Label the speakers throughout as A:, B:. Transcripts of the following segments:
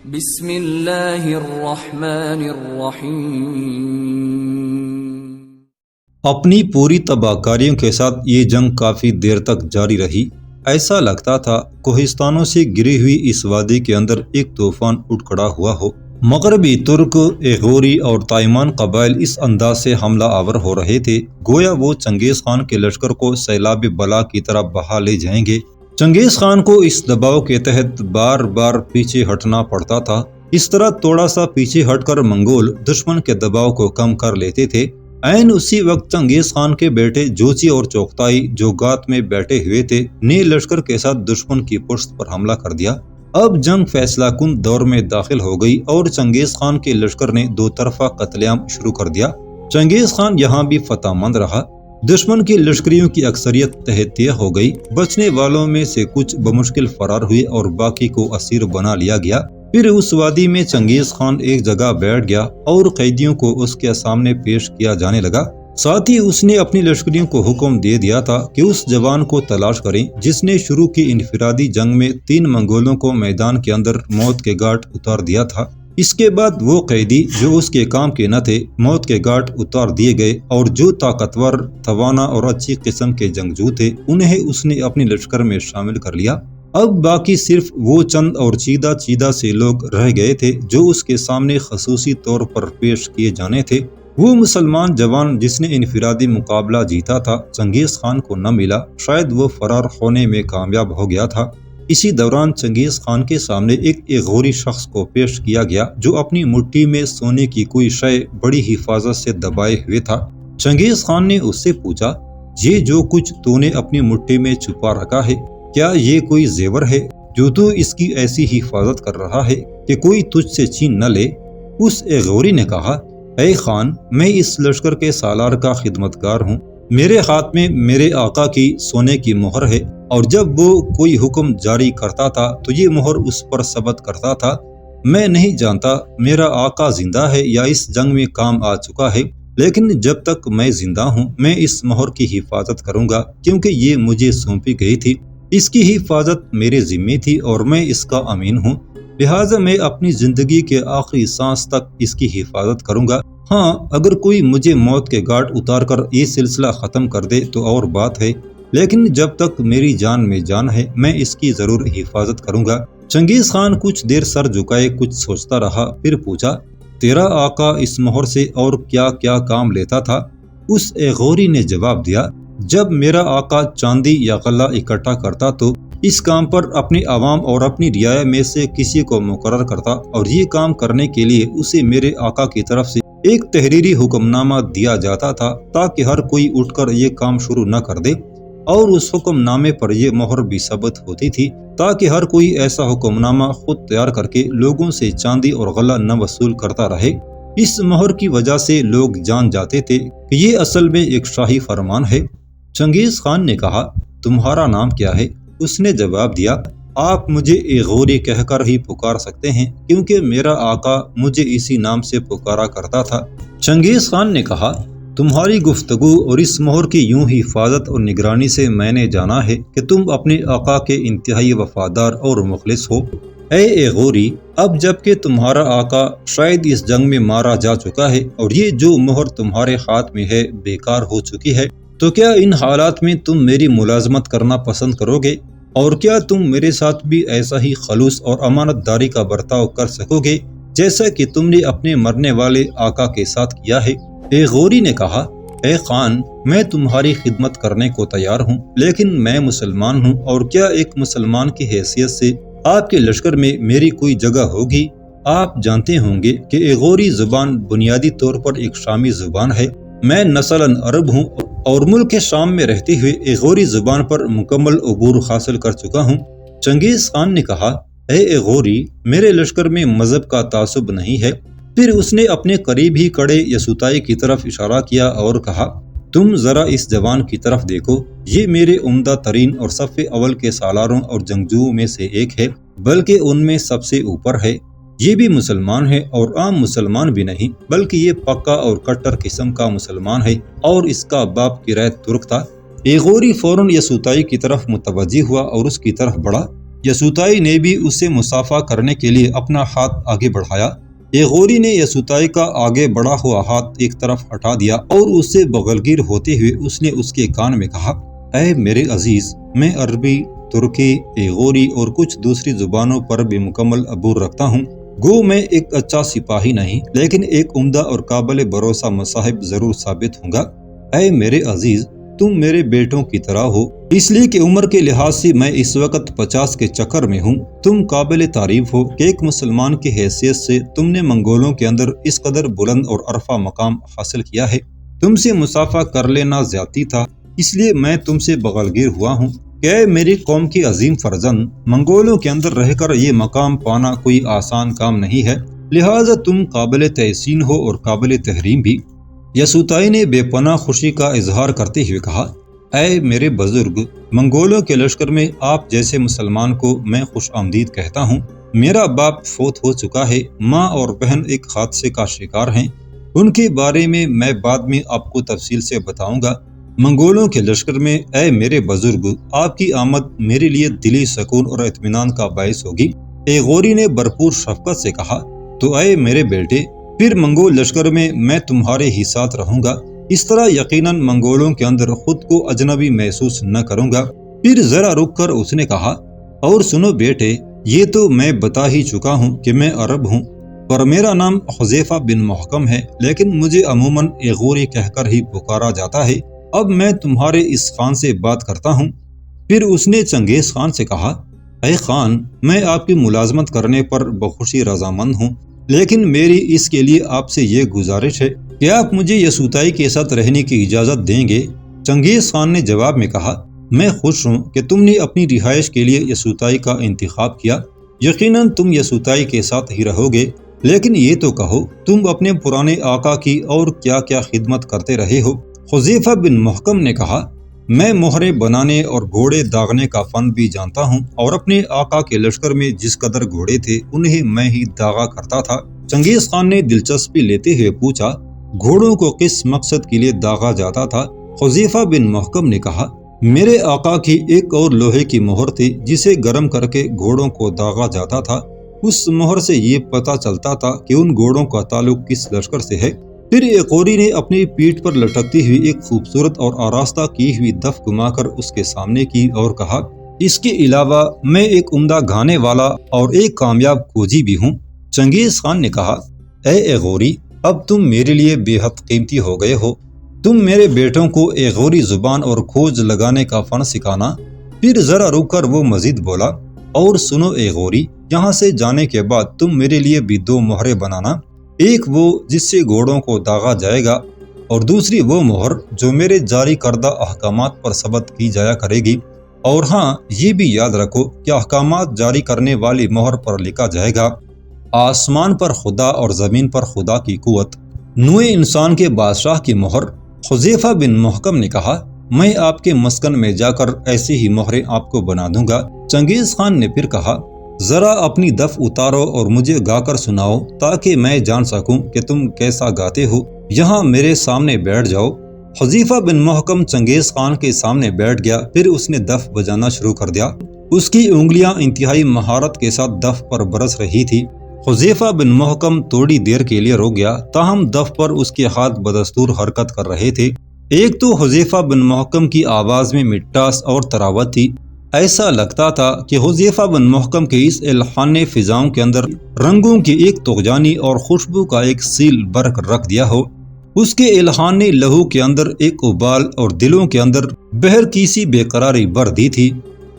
A: بسم اللہ الرحمن الرحیم۔
B: اپنی پوری تباہ کاریوں کے ساتھ یہ جنگ کافی دیر تک جاری رہی۔ ایسا لگتا تھا کوہستانوں سے گری ہوئی اس وادی کے اندر ایک طوفان اٹھ کھڑا ہوا ہو۔ مغربی ترک، ایغوری اور تائمان قبائل اس انداز سے حملہ آور ہو رہے تھے گویا وہ چنگیز خان کے لشکر کو سیلاب بلا کی طرح بہا لے جائیں گے۔ چنگیز خان کو اس دباؤ کے تحت بار بار پیچھے ہٹنا پڑتا تھا۔ اس طرح تھوڑا سا پیچھے ہٹ کر منگول دشمن کے دباؤ کو کم کر لیتے تھے۔ عین اسی وقت چنگیز خان کے بیٹے جوچی اور چوغتائی جو گات میں بیٹھے ہوئے تھے نے لشکر کے ساتھ دشمن کی پشت پر حملہ کر دیا۔ اب جنگ فیصلہ کن دور میں داخل ہو گئی اور چنگیز خان کے لشکر نے دو طرفہ قتل عام شروع کر دیا۔ چنگیز خان یہاں بھی فتح مند رہا۔ دشمن کی لشکریوں کی اکثریت تہتیہ ہو گئی۔ بچنے والوں میں سے کچھ بمشکل فرار ہوئے اور باقی کو اسیر بنا لیا گیا۔ پھر اس وادی میں چنگیز خان ایک جگہ بیٹھ گیا اور قیدیوں کو اس کے سامنے پیش کیا جانے لگا۔ ساتھ ہی اس نے اپنی لشکریوں کو حکم دے دیا تھا کہ اس جوان کو تلاش کریں جس نے شروع کی انفرادی جنگ میں 3 منگولوں کو میدان کے اندر موت کے گھاٹ اتار دیا تھا۔ اس کے بعد وہ قیدی جو اس کے کام کے نہ تھے موت کے گھاٹ اتار دیے گئے اور جو طاقتور، توانا اور اچھی قسم کے جنگجو تھے انہیں اس نے اپنی لشکر میں شامل کر لیا۔ اب باقی صرف وہ چند اور چیدہ سے لوگ رہ گئے تھے جو اس کے سامنے خصوصی طور پر پیش کیے جانے تھے۔ وہ مسلمان جوان جس نے انفرادی مقابلہ جیتا تھا چنگیز خان کو نہ ملا، شاید وہ فرار ہونے میں کامیاب ہو گیا تھا۔ اسی دوران چنگیز خان کے سامنے ایک ایغوری شخص کو پیش کیا گیا جو اپنی مٹھی میں سونے کی کوئی شے بڑی حفاظت سے دبائے ہوئے تھا۔ چنگیز خان نے اس سے پوچھا، یہ جو کچھ تو نے اپنی مٹھی میں چھپا رکھا ہے کیا یہ کوئی زیور ہے جو تو اس کی ایسی حفاظت کر رہا ہے کہ کوئی تجھ سے چھین نہ لے؟ اس ایغوری نے کہا، اے خان، میں اس لشکر کے سالار کا خدمتگار ہوں۔ میرے ہاتھ میں میرے آقا کی سونے کی مہر ہے اور جب وہ کوئی حکم جاری کرتا تھا تو یہ مہر اس پر ثبت کرتا تھا۔ میں نہیں جانتا میرا آقا زندہ ہے یا اس جنگ میں کام آ چکا ہے، لیکن جب تک میں زندہ ہوں میں اس مہر کی حفاظت کروں گا کیونکہ یہ مجھے سونپی گئی تھی۔ اس کی حفاظت میرے ذمہ تھی اور میں اس کا امین ہوں، لہٰذا میں اپنی زندگی کے آخری سانس تک اس کی حفاظت کروں گا۔ ہاں، اگر کوئی مجھے موت کے گھاٹ اتار کر یہ سلسلہ ختم کر دے تو اور بات ہے، لیکن جب تک میری جان میں جان ہے میں اس کی ضرور حفاظت کروں گا۔ چنگیز خان کچھ دیر سر جھکائے کچھ سوچتا رہا، پھر پوچھا، تیرا آقا اس مہر سے اور کیا کیا کام لیتا تھا؟ اس ایغوری نے جواب دیا، جب میرا آقا چاندی یا غلہ اکٹھا کرتا تو اس کام پر اپنے عوام اور اپنی رعایا میں سے کسی کو مقرر کرتا اور یہ کام کرنے کے لیے اسے میرے آقا کی طرف سے ایک تحریری حکم نامہ دیا جاتا تھا تاکہ ہر کوئی اٹھ کر یہ کام شروع نہ کر دے، اور اس حکم نامے پر یہ مہر بھی ثبت ہوتی تھی تاکہ ہر کوئی ایسا حکم نامہ خود تیار کر کے لوگوں سے چاندی اور غلہ نہ وصول کرتا رہے۔ اس مہر کی وجہ سے لوگ جان جاتے تھے کہ یہ اصل میں ایک شاہی فرمان ہے۔ چنگیز خان نے کہا، تمہارا نام کیا ہے؟ اس نے جواب دیا، آپ مجھے ایغوری کہہ کر ہی پکار سکتے ہیں کیونکہ میرا آقا مجھے اسی نام سے پکارا کرتا تھا۔ چنگیز خان نے کہا، تمہاری گفتگو اور اس مہر کی یوں ہی حفاظت اور نگرانی سے میں نے جانا ہے کہ تم اپنے آقا کے انتہائی وفادار اور مخلص ہو۔ اے ایغوری، اب جب کہ تمہارا آقا شاید اس جنگ میں مارا جا چکا ہے اور یہ جو مہر تمہارے ہاتھ میں ہے بیکار ہو چکی ہے، تو کیا ان حالات میں تم میری ملازمت کرنا پسند کرو گے؟ اور کیا تم میرے ساتھ بھی ایسا ہی خلوص اور امانت داری کا برتاؤ کر سکو گے جیسا کہ تم نے اپنے مرنے والے آقا کے ساتھ کیا ہے؟ ایغوری نے کہا، اے خان، میں تمہاری خدمت کرنے کو تیار ہوں، لیکن میں مسلمان ہوں اور کیا ایک مسلمان کی حیثیت سے آپ کے لشکر میں میری کوئی جگہ ہوگی؟ آپ جانتے ہوں گے کہ ایغوری زبان بنیادی طور پر ایک شامی زبان ہے۔ میں نسلاً عرب ہوں اور ملک شام میں رہتے ہوئے ایغوری زبان پر مکمل عبور حاصل کر چکا ہوں۔ چنگیز خان نے کہا، اے ایغوری، میرے لشکر میں مذہب کا تعصب نہیں ہے۔ پھر اس نے اپنے قریب ہی کڑے یسوتائی کی طرف اشارہ کیا اور کہا، تم ذرا اس جوان کی طرف دیکھو، یہ میرے عمدہ ترین اور صف اول کے سالاروں اور جنگجوؤں میں سے ایک ہے، بلکہ ان میں سب سے اوپر ہے۔ یہ بھی مسلمان ہے اور عام مسلمان بھی نہیں، بلکہ یہ پکا اور کٹر قسم کا مسلمان ہے اور اس کا باپ قریت ترک تھا۔ ایغوری فوراً یسوتائی کی طرف متوجہ ہوا اور اس کی طرف بڑھا۔ یسوتائی نے بھی اس سے مصافحہ کرنے کے لیے اپنا ہاتھ آگے بڑھایا۔ ایغوری نے یسوتائی کا آگے بڑھا ہوا ہاتھ ایک طرف ہٹا دیا اور اس سے بغلگیر ہوتے ہوئے اس نے اس کے کان میں کہا، اے میرے عزیز، میں عربی، ترکی، ایغوری اور کچھ دوسری زبانوں پر بھی مکمل عبور رکھتا ہوں۔ گو میں ایک اچھا سپاہی نہیں، لیکن ایک عمدہ اور قابل بھروسہ مصاحب ضرور ثابت ہوں گا۔ اے میرے عزیز، تم میرے بیٹوں کی طرح ہو، اس لیے کہ عمر کے لحاظ سے میں اس وقت 50 کے چکر میں ہوں۔ تم قابل تعریف ہو کہ ایک مسلمان کی حیثیت سے تم نے منگولوں کے اندر اس قدر بلند اور عرفہ مقام حاصل کیا ہے۔ تم سے مصافحہ کر لینا زیادتی تھا، اس لیے میں تم سے بغلگیر ہوا ہوں کہ اے میری قوم کی عظیم فرزند، منگولوں کے اندر رہ کر یہ مقام پانا کوئی آسان کام نہیں ہے، لہٰذا تم قابل تحسین ہو اور قابل تحریم بھی۔ یسوتائی نے بے پناہ خوشی کا اظہار کرتے ہوئے کہا، اے میرے بزرگ، منگولوں کے لشکر میں آپ جیسے مسلمان کو میں خوش آمدید کہتا ہوں۔ میرا باپ فوت ہو چکا ہے، ماں اور بہن ایک حادثے کا شکار ہیں، ان کے بارے میں بعد میں آپ کو تفصیل سے بتاؤں گا۔ منگولوں کے لشکر میں اے میرے بزرگ، آپ کی آمد میرے لیے دلی سکون اور اطمینان کا باعث ہوگی۔ ایغوری نے بھرپور شفقت سے کہا، تو اے میرے بیٹے، پھر منگول لشکر میں تمہارے ہی ساتھ رہوں گا، اس طرح یقیناً منگولوں کے اندر خود کو اجنبی محسوس نہ کروں گا۔ پھر ذرا رک کر اس نے کہا، اور سنو بیٹے، یہ تو میں بتا ہی چکا ہوں کہ میں عرب ہوں، پر میرا نام حذیفہ بن محکم ہے، لیکن مجھے عموماً ایغوری کہہ کر ہی پکارا جاتا ہے۔ اب میں تمہارے اس خان سے بات کرتا ہوں۔ پھر اس نے چنگیز خان سے کہا، اے خان، میں آپ کی ملازمت کرنے پر بخوشی رضامند ہوں، لیکن میری اس کے لیے آپ سے یہ گزارش ہے کہ آپ مجھے یسوتائی کے ساتھ رہنے کی اجازت دیں گے۔ چنگیز خان نے جواب میں کہا، میں خوش ہوں کہ تم نے اپنی رہائش کے لیے یسوتائی کا انتخاب کیا، یقیناً تم یسوتائی کے ساتھ ہی رہو گے، لیکن یہ تو کہو تم اپنے پرانے آقا کی اور کیا کیا خدمت کرتے رہے ہو؟ حذیفہ بن محکم نے کہا، میں مہرے بنانے اور گھوڑے داغنے کا فن بھی جانتا ہوں، اور اپنے آقا کے لشکر میں جس قدر گھوڑے تھے انہیں میں ہی داغا کرتا تھا۔ چنگیز خان نے دلچسپی لیتے ہوئے پوچھا، گھوڑوں کو کس مقصد کے لیے داغا جاتا تھا؟ حذیفہ بن محکم نے کہا، میرے آقا کی ایک اور لوہے کی مہر تھی جسے گرم کر کے گھوڑوں کو داغا جاتا تھا، اس مہر سے یہ پتہ چلتا تھا کہ ان گھوڑوں کا تعلق کس لشکر سے ہے۔ پھر ایغوری نے اپنی پیٹھ پر لٹکتی ہوئی ایک خوبصورت اور آراستہ کی ہوئی دف گھما کر اس کے سامنے کی اور کہا، اس کے علاوہ میں ایک عمدہ گانے والا اور ایک کامیاب کھوجی بھی ہوں۔ چنگیز خان نے کہا، اے ایغوری، اب تم میرے لیے بے حد قیمتی ہو گئے ہو، تم میرے بیٹوں کو ایغوری زبان اور کھوج لگانے کا فن سکھانا۔ پھر ذرا رک کر وہ مزید بولا، اور سنو ایغوری، یہاں سے جانے کے بعد تم میرے لیے بھی 2 مہریں بنانا، ایک وہ جس سے گھوڑوں کو داغا جائے گا، اور دوسری وہ مہر جو میرے جاری کردہ احکامات پر ثبت کی جایا کرے گی، اور ہاں یہ بھی یاد رکھو کہ احکامات جاری کرنے والی مہر پر لکھا جائے گا، آسمان پر خدا اور زمین پر خدا کی قوت، نوع انسان کے بادشاہ کی مہر۔ حذیفہ بن محکم نے کہا، میں آپ کے مسکن میں جا کر ایسی ہی مہریں آپ کو بنا دوں گا۔ چنگیز خان نے پھر کہا، ذرا اپنی دف اتارو اور مجھے گا کر سناؤ تاکہ میں جان سکوں کہ تم کیسا گاتے ہو، یہاں میرے سامنے بیٹھ جاؤ۔ حذیفہ بن محکم چنگیز خان کے سامنے بیٹھ گیا، پھر اس نے دف بجانا شروع کر دیا، اس کی انگلیاں انتہائی مہارت کے ساتھ دف پر برس رہی تھی۔ حذیفہ بن محکم تھوڑی دیر کے لیے رک گیا، تاہم دف پر اس کے ہاتھ بدستور حرکت کر رہے تھے۔ ایک تو حذیفہ بن محکم کی آواز میں مٹاس اور تراوت تھی، ایسا لگتا تھا کہ حذیفہ بن محکم کے اس الحان نے فضاؤں کے اندر رنگوں کی ایک تغیانی اور خوشبو کا ایک سیل برق رکھ دیا ہو۔ اس کے الحان نے لہو کے اندر ایک ابال اور دلوں کے اندر بہر کی سی بے قراری بھر دی تھی۔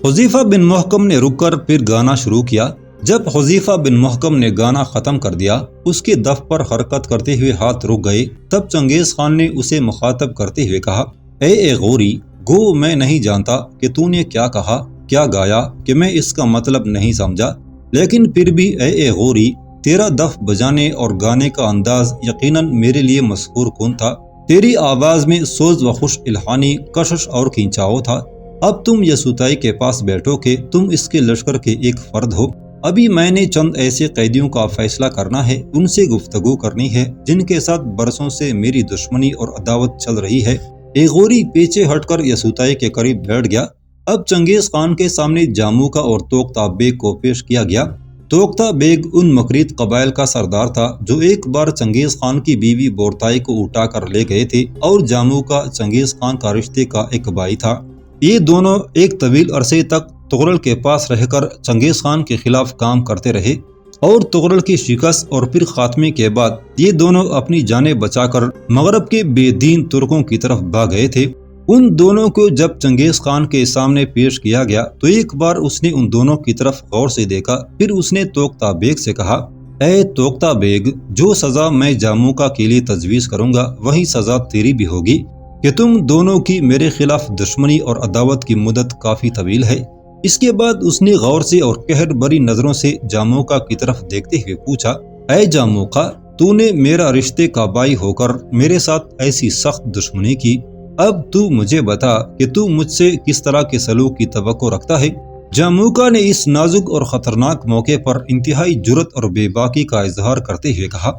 B: حذیفہ بن محکم نے رک کر پھر گانا شروع کیا۔ جب حذیفہ بن محکم نے گانا ختم کر دیا، اس کے دف پر حرکت کرتے ہوئے ہاتھ رک گئے، تب چنگیز خان نے اسے مخاطب کرتے ہوئے کہا، اے ایغوری، گو میں نہیں جانتا کہ تو نے کیا کہا، کیا گایا، کہ میں اس کا مطلب نہیں سمجھا، لیکن پھر بھی اے ایغوری، تیرا دف بجانے اور گانے کا انداز یقیناً میرے لیے مسحور کن تھا، تیری آواز میں سوز و خوش الحانی، کشش اور کھینچاؤ تھا۔ اب تم یسوتائی کے پاس بیٹھو کہ تم اس کے لشکر کے ایک فرد ہو، ابھی میں نے چند ایسے قیدیوں کا فیصلہ کرنا ہے، ان سے گفتگو کرنی ہے جن کے ساتھ برسوں سے میری دشمنی اور عداوت چل رہی ہے۔ ایغوری پیچھے ہٹ کر یسوتائی کے قریب بیٹھ گیا، اب چنگیز خان کے سامنے جاموکا اور توختہ بیگ کو پیش کیا گیا۔ توختہ بیگ ان مکریت قبائل کا سردار تھا جو ایک بار چنگیز خان کی بیوی بورتائی کو اٹھا کر لے گئے تھے، اور جاموکا چنگیز خان کا رشتے کا ایک بھائی تھا۔ یہ دونوں ایک طویل عرصے تک تغرل کے پاس رہ کر چنگیز خان کے خلاف کام کرتے رہے، اور تغرل کی شکست اور پھر خاتمے کے بعد یہ دونوں اپنی جانیں بچا کر مغرب کے بے دین ترکوں کی طرف بھاگ گئے تھے۔ ان دونوں کو جب چنگیز خان کے سامنے پیش کیا گیا تو ایک بار اس نے ان دونوں کی طرف غور سے دیکھا، پھر اس نے توختہ بیگ سے کہا، اے توختہ بیگ، جو سزا میں جاموکا کے لیے تجویز کروں گا وہی سزا تیری بھی ہوگی، کہ تم دونوں کی میرے خلاف دشمنی اور عداوت کی مدت کافی طویل ہے۔ اس کے بعد اس نے غور سے اور قہر بری نظروں سے جاموکا کی طرف دیکھتے ہوئے پوچھا، اے جاموکا، تو نے میرا رشتے کا بھائی ہو کر میرے ساتھ ایسی سخت دشمنی کی، اب تو مجھے بتا کہ تو مجھ سے کس طرح کے سلوک کی توقع رکھتا ہے؟ جاموکا نے اس نازک اور خطرناک موقع پر انتہائی جرأت اور بے باکی کا اظہار کرتے ہوئے کہا،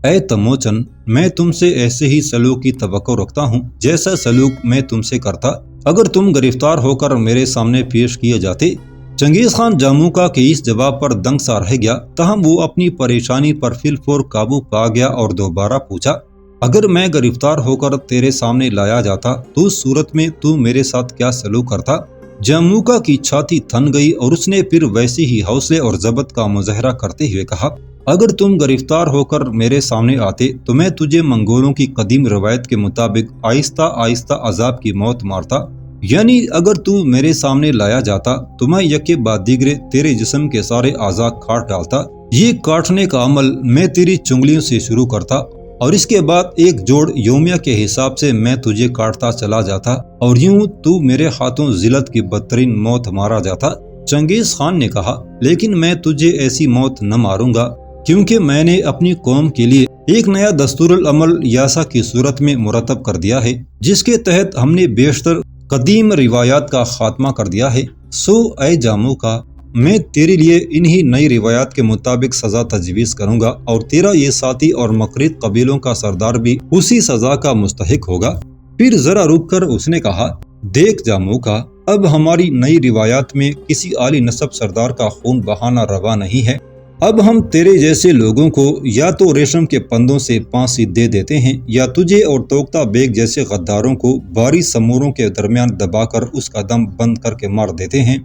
B: اے تموچن، میں تم سے ایسے ہی سلوک کی توقع رکھتا ہوں جیسا سلوک میں تم سے کرتا اگر تم گرفتار ہو کر میرے سامنے پیش کیے جاتے۔ چنگیز خان جاموکا کے اس جواب پر دنگ سا رہ گیا، تاہم وہ اپنی پریشانی پر فی الفور قابو پا گیا اور دوبارہ پوچھا، اگر میں گرفتار ہو کر تیرے سامنے لایا جاتا تو اس صورت میں تو میرے ساتھ کیا سلوک کرتا؟ جاموکا کی چھاتی تھن گئی اور اس نے پھر ویسے ہی حوصلے اور ضبط کا مظاہرہ کرتے ہوئے کہا، اگر تم گرفتار ہو کر میرے سامنے آتے تو میں تجھے منگولوں کی قدیم روایت کے مطابق آہستہ آہستہ عذاب کی موت مارتا، یعنی اگر تو میرے سامنے لایا جاتا تو میں یکے بعد دیگرے تیرے جسم کے سارے اعضاء کاٹ ڈالتا۔ یہ کاٹنے کا عمل میں تیری چنگلیوں سے شروع کرتا، اور اس کے بعد ایک جوڑ یومیہ کے حساب سے میں تجھے کاٹتا چلا جاتا، اور یوں تو میرے ہاتھوں ذلت کی بدترین موت مارا جاتا۔ چنگیز خان نے کہا، لیکن میں تجھے ایسی موت نہ ماروں گا، کیونکہ میں نے اپنی قوم کے لیے ایک نیا دستور العمل یاسا کی صورت میں مرتب کر دیا ہے، جس کے تحت ہم نے بیشتر قدیم روایات کا خاتمہ کر دیا ہے۔ سو اے جاموکا، میں تیرے لیے انہی نئی روایات کے مطابق سزا تجویز کروں گا، اور تیرا یہ ساتھی اور مکریت قبیلوں کا سردار بھی اسی سزا کا مستحق ہوگا۔ پھر ذرا رک کر اس نے کہا، دیکھ جاموکا، اب ہماری نئی روایات میں کسی عالی نسب سردار کا خون بہانا روا نہیں ہے۔ اب ہم تیرے جیسے لوگوں کو یا تو ریشم کے پندوں سے پھانسی دے دیتے ہیں، یا تجھے اور توختہ بیگ جیسے غداروں کو بھاری سموروں کے درمیان دبا کر اس کا دم بند کر کے مار دیتے ہیں۔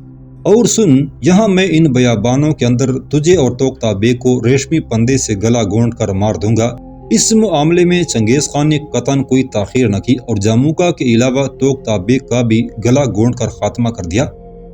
B: اور سن، یہاں میں ان بیابانوں کے اندر تجھے اور توختہ بیگ کو ریشمی پندے سے گلا گونڈ کر مار دوں گا۔ اس معاملے میں چنگیز خان نے قطعاً کوئی تاخیر نہ کی اور جاموکا کے علاوہ توختہ بیگ کا بھی گلا گونڈ کر خاتمہ کر دیا۔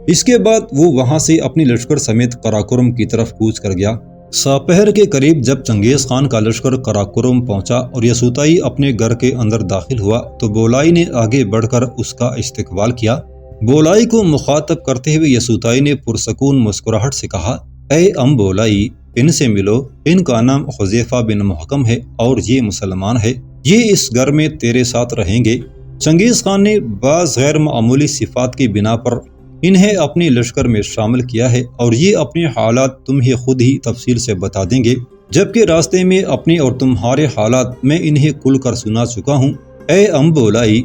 B: اس کے بعد وہ وہاں سے اپنی لشکر سمیت قراقرم کی طرف کوچ کر گیا۔ سپہر کے قریب جب چنگیز خان کا لشکر قراقرم پہنچا اور یسوتائی اپنے گھر کے اندر داخل ہوا تو بولائی نے آگے بڑھ کر اس کا استقبال کیا۔ بولائی کو مخاطب کرتے ہوئے یسوتائی نے پرسکون مسکراہٹ سے کہا، اے ام بولائی، ان سے ملو، ان کا نام حذیفہ بن محکم ہے اور یہ مسلمان ہے، یہ اس گھر میں تیرے ساتھ رہیں گے۔ چنگیز خان نے بعض غیر معمولی صفات کی بنا پر انہیں اپنے لشکر میں شامل کیا ہے، اور یہ اپنے حالات تمہیں خود ہی تفصیل سے بتا دیں گے، جبکہ راستے میں اپنے اور تمہارے حالات میں انہیں کھل کر سنا چکا ہوں۔ اے ام بولائی،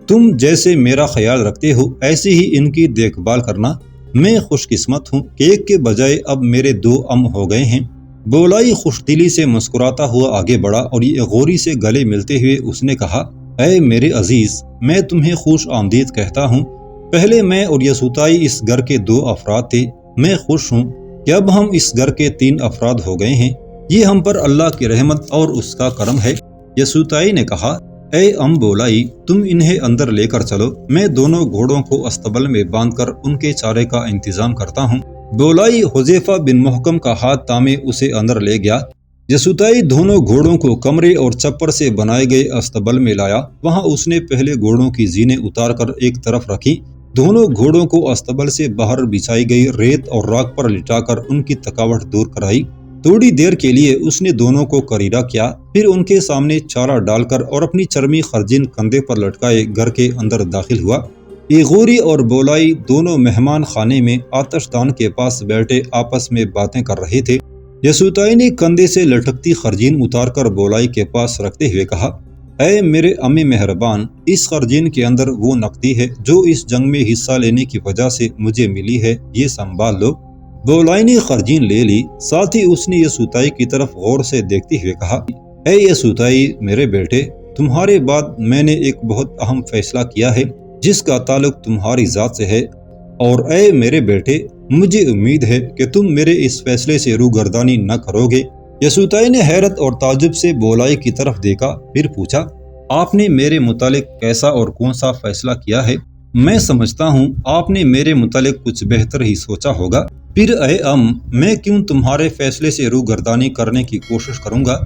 B: تم جیسے میرا خیال رکھتے ہو ایسے ہی ان کی دیکھ بھال کرنا۔ میں خوش قسمت ہوں کہ ایک کے بجائے اب میرے 2 ام ہو گئے ہیں۔ بولائی خوش دلی سے مسکراتا ہوا آگے بڑھا اور یہ غوری سے گلے ملتے ہوئے اس نے کہا، اے میرے عزیز، میں تمہیں خوش آمدید کہتا ہوں۔ پہلے میں اور یسوتائی اس گھر کے 2 افراد تھے، میں خوش ہوں کہ اب ہم اس گھر کے 3 افراد ہو گئے ہیں، یہ ہم پر اللہ کی رحمت اور اس کا کرم ہے۔ یسوتائی نے کہا، اے ام بولائی، تم انہیں اندر لے کر چلو، میں دونوں گھوڑوں کو استبل میں باندھ کر ان کے چارے کا انتظام کرتا ہوں۔ بولائی حذیفہ بن محکم کا ہاتھ تامے اسے اندر لے گیا۔ یسوتائی دونوں گھوڑوں کو کمرے اور چپر سے بنائے گئے استبل میں لایا، وہاں اس نے پہلے گھوڑوں کی زینیں اتار کر ایک طرف رکھی، دونوں گھوڑوں کو استبل سے باہر بچھائی گئی ریت اور راکھ پر لٹا کر ان کی تھکاوٹ دور کرائی۔ تھوڑی دیر کے لیے اس نے دونوں کو کریرا کیا، پھر ان کے سامنے چارہ ڈال کر اور اپنی چرمی خرجین کندھے پر لٹکائے گھر کے اندر داخل ہوا۔ ایغوری اور بولائی دونوں مہمان خانے میں آتش دان کے پاس بیٹھے آپس میں باتیں کر رہے تھے۔ یسوتائی نے کندھے سے لٹکتی خرجین اتار کر بولائی کے پاس رکھتے ہوئے کہا، اے میرے امی مہربان، اس خرجین کے اندر وہ نقدی ہے جو اس جنگ میں حصہ لینے کی وجہ سے مجھے ملی ہے، یہ سنبھال لو۔ بولائی نے خرجین لے لی، ساتھ ہی اس نے یسوعائی کی طرف غور سے دیکھتے ہوئے کہا، اے یسوعائی میرے بیٹے، تمہارے بعد میں نے ایک بہت اہم فیصلہ کیا ہے جس کا تعلق تمہاری ذات سے ہے، اور اے میرے بیٹے، مجھے امید ہے کہ تم میرے اس فیصلے سے روگردانی نہ کرو گے۔ یسوعائی نے حیرت اور تعجب سے بولائی کی طرف دیکھا، پھر پوچھا، آپ نے میرے متعلق کیسا اور کون سا فیصلہ کیا ہے؟ میں سمجھتا ہوں آپ نے میرے متعلق کچھ بہتر ہی سوچا ہوگا۔ پھر اے میں کیوں تمہارے فیصلے سے روگردانی کرنے کی کوشش کروں گا؟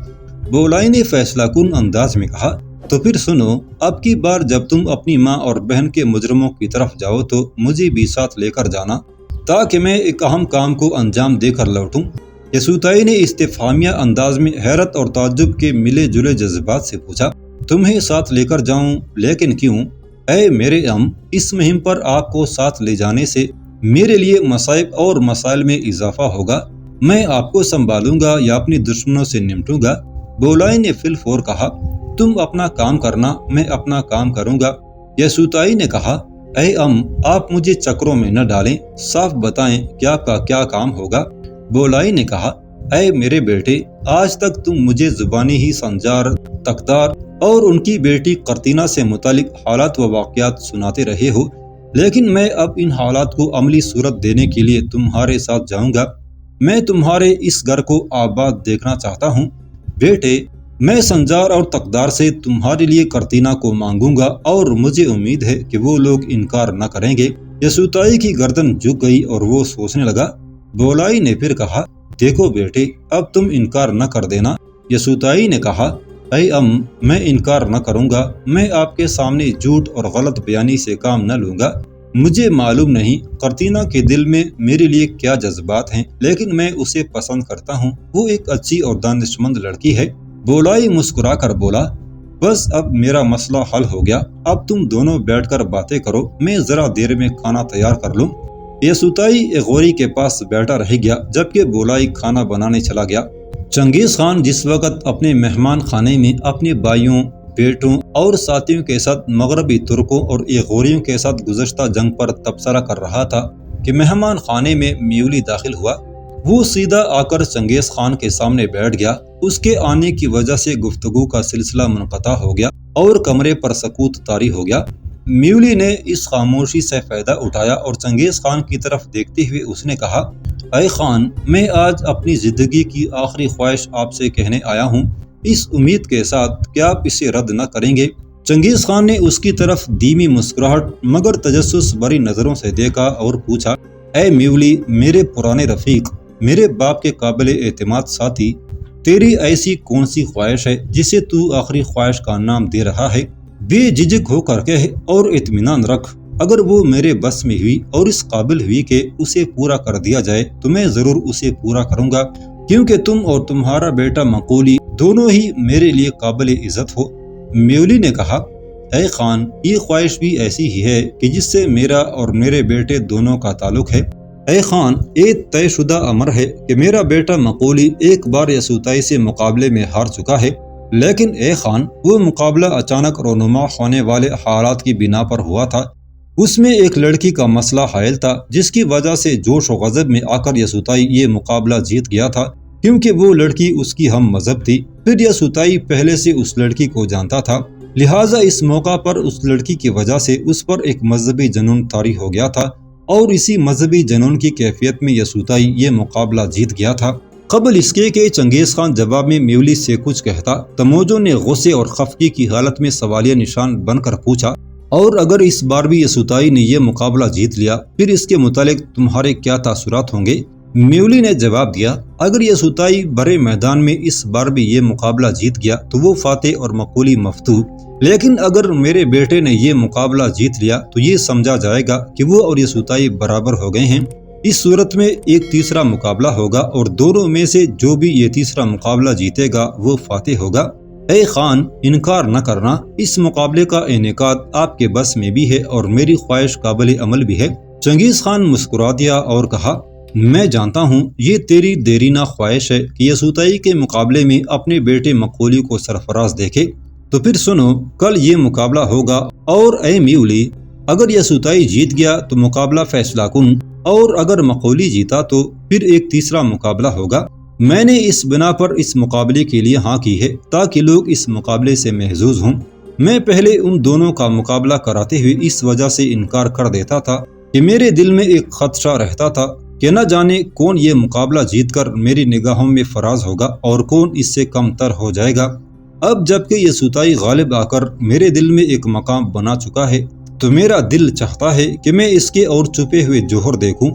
B: بولائی نے فیصلہ کن انداز میں کہا، تو پھر سنو، اب کی بار جب تم اپنی ماں اور بہن کے مجرموں کی طرف جاؤ تو مجھے بھی ساتھ لے کر جانا، تاکہ میں ایک اہم کام کو انجام دے کر لوٹوں۔ یسوعائی نے استفہامیہ انداز میں حیرت اور تعجب کے ملے جلے جذبات سے پوچھا، تمہیں ساتھ لے کر جاؤں؟ لیکن کیوں؟ اے میرے اس مہم پر آپ کو ساتھ لے جانے سے میرے لیے مصائب اور مسائل میں اضافہ ہوگا۔ میں آپ کو سنبھالوں گا یا اپنی دشمنوں سے نمٹوں گا؟ بولائی نے فی الفور کہا، تم اپنا کام کرنا، میں اپنا کام کروں گا۔ یسوعائی نے کہا، اے آپ مجھے چکروں میں نہ ڈالیں، صاف بتائیں کہ آپ کا کیا کام ہوگا۔ بولائی نے کہا، اے میرے بیٹے، آج تک تم مجھے زبانی ہی سنجار، تقدار اور ان کی بیٹی قرطینہ سے متعلق حالات و واقعات سناتے رہے ہو، لیکن میں اب ان حالات کو عملی صورت دینے کے لیے تمہارے ساتھ جاؤں گا۔ میں تمہارے اس گھر کو آباد دیکھنا چاہتا ہوں۔ بیٹے، میں سنجار اور تقدار سے تمہارے لیے قرطینہ کو مانگوں گا، اور مجھے امید ہے کہ وہ لوگ انکار نہ کریں گے۔ یسوعائی کی گردن جھک گئی اور وہ سوچنے لگا۔ بولائی نے پھر کہا، دیکھو بیٹے، اب تم انکار نہ کر دینا۔ یسوعائی نے کہا، اے میں انکار نہ کروں گا، میں آپ کے سامنے جھوٹ اور غلط بیانی سے کام نہ لوں گا۔ مجھے معلوم نہیں قرطینہ کے دل میں میرے لیے کیا جذبات ہیں، لیکن میں اسے پسند کرتا ہوں، وہ ایک اچھی اور دانشمند لڑکی ہے۔ بولائی مسکرا کر بولا، بس اب میرا مسئلہ حل ہو گیا، اب تم دونوں بیٹھ کر باتیں کرو، میں ذرا دیر میں کھانا تیار کر لوں۔ یسوعائی غوری کے پاس بیٹھا رہ گیا جبکہ بولائی کھانا بنانے چلا گیا۔ چنگیز خان جس وقت اپنے مہمان خانے میں اپنے بھائیوں، بیٹوں اور ساتھیوں کے ساتھ مغربی ترکوں اور ایغوریوں کے ساتھ گزشتہ جنگ پر تبصرہ کر رہا تھا کہ مہمان خانے میں میولی داخل ہوا، وہ سیدھا آ کر چنگیز خان کے سامنے بیٹھ گیا۔ اس کے آنے کی وجہ سے گفتگو کا سلسلہ منقطع ہو گیا اور کمرے پر سکوت طاری ہو گیا۔ میولی نے اس خاموشی سے فائدہ اٹھایا اور چنگیز خان کی طرف دیکھتے ہوئے اس نے کہا، اے خان، میں آج اپنی زندگی کی آخری خواہش آپ سے کہنے آیا ہوں، اس امید کے ساتھ کہ آپ اسے رد نہ کریں گے۔ چنگیز خان نے اس کی طرف دھیمی مسکراہٹ مگر تجسس بھری نظروں سے دیکھا اور پوچھا، اے میولی، میرے پرانے رفیق، میرے باپ کے قابل اعتماد ساتھی، تیری ایسی کون سی خواہش ہے جسے تو آخری خواہش کا نام دے رہا ہے؟ بے جھجک ہو کر کہہ اور اطمینان رکھ، اگر وہ میرے بس میں ہوئی اور اس قابل ہوئی کہ اسے پورا کر دیا جائے تو میں ضرور اسے پورا کروں گا، کیونکہ تم اور تمہارا بیٹا مقولی دونوں ہی میرے لیے قابل عزت ہو۔ میولی نے کہا، اے خان، یہ خواہش بھی ایسی ہی ہے کہ جس سے میرا اور میرے بیٹے دونوں کا تعلق ہے۔ اے خان، ایک طے شدہ امر ہے کہ میرا بیٹا مقولی ایک بار یسوعائی سے مقابلے میں ہار چکا ہے، لیکن اے خان، وہ مقابلہ اچانک رونما ہونے والے حالات کی بنا پر ہوا تھا۔ اس میں ایک لڑکی کا مسئلہ حائل تھا جس کی وجہ سے جوش و غضب میں آ کر یسوعائی یہ مقابلہ جیت گیا تھا، کیونکہ وہ لڑکی اس کی ہم مذہب تھی۔ پھر یسوعائی پہلے سے اس لڑکی کو جانتا تھا، لہٰذا اس موقع پر اس لڑکی کی وجہ سے اس پر ایک مذہبی جنون طاری ہو گیا تھا، اور اسی مذہبی جنون کی کیفیت میں یسوعائی یہ مقابلہ جیت گیا تھا۔ قبل اس کے کہ چنگیز خان جواب میں میولی سے کچھ کہتا، تموجو نے غصے اور خفگی کی حالت میں سوالیہ نشان بن کر پوچھا، اور اگر اس بار بھی یسوعائی نے یہ مقابلہ جیت لیا پھر اس کے متعلق تمہارے کیا تاثرات ہوں گے؟ میولی نے جواب دیا، اگر یسوعائی برے میدان میں اس بار بھی یہ مقابلہ جیت گیا تو وہ فاتح اور مقولی مفتوح، لیکن اگر میرے بیٹے نے یہ مقابلہ جیت لیا تو یہ سمجھا جائے گا کہ وہ اور یسوعائی برابر ہو گئے ہیں۔ اس صورت میں ایک تیسرا مقابلہ ہوگا اور دونوں میں سے جو بھی یہ تیسرا مقابلہ جیتے گا وہ فاتح ہوگا۔ اے خان، انکار نہ کرنا، اس مقابلے کا انعقاد آپ کے بس میں بھی ہے اور میری خواہش قابل عمل بھی ہے۔ چنگیز خان مسکرا دیا اور کہا، میں جانتا ہوں یہ تیری دیرینہ خواہش ہے کہ یسوعائی کے مقابلے میں اپنے بیٹے مقولی کو سرفراز دیکھے، تو پھر سنو کل یہ مقابلہ ہوگا، اور اے میولی اگر یسوعائی جیت گیا تو مقابلہ فیصلہ کن، اور اگر مقولی جیتا تو پھر ایک تیسرا مقابلہ ہوگا۔ میں نے اس بنا پر اس مقابلے کے لیے ہاں کی ہے تاکہ لوگ اس مقابلے سے محظوظ ہوں۔ میں پہلے ان دونوں کا مقابلہ کراتے ہوئے اس وجہ سے انکار کر دیتا تھا کہ میرے دل میں ایک خدشہ رہتا تھا کہ نہ جانے کون یہ مقابلہ جیت کر میری نگاہوں میں فراز ہوگا اور کون اس سے کم تر ہو جائے گا۔ اب جبکہ یسوعائی غالب آ کر میرے دل میں ایک مقام بنا چکا ہے تو میرا دل چاہتا ہے کہ میں اس کے اور چھپے ہوئے جوہر دیکھوں۔